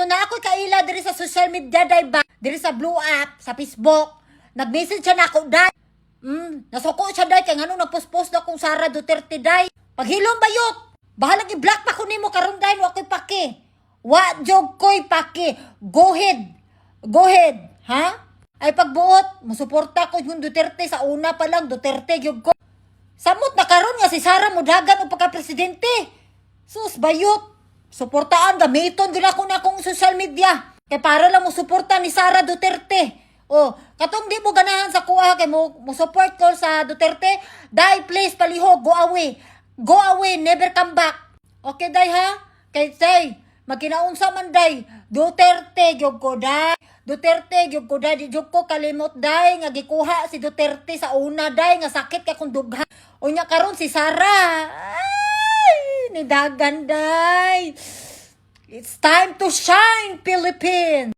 na ako kaila diri sa social media day ba, diri sa Blue App, sa Facebook. Nag-message siya na ako day. Nasuko siya day kay ngano nagpost-post na kung Sara Duterte day. Paghilom bayot. Bahalang i-block pa ko nimo karon day wa koy pake. Wa jog koy pake. Go ahead. Go ahead, ha? Ay pagbuot, musuporta ko yung Duterte sa una pa lang Duterte gyud ko. Samot na karon nga si Sara mudagan og pagka-presidente. Sus bayot. Suportaan gamiton gyud ako na akong social media. Kay para lang mo suporta ni Sara Duterte. Oh, katong di mo ganahan sa kuha kay mo support ko sa Duterte, dai please palihog, go away. Go away, never come back. Okay dai ha? Kay say, magkinaunsa man dai, Duterte gyud ko dai. Duterte gyud ko dai, di gyud ko kalimot dai nga gikuha si Duterte sa una dai nga sakit ka kung dugha. Unya karon si Sara. Ay, ni dagan dai. It's time to shine, Philippines.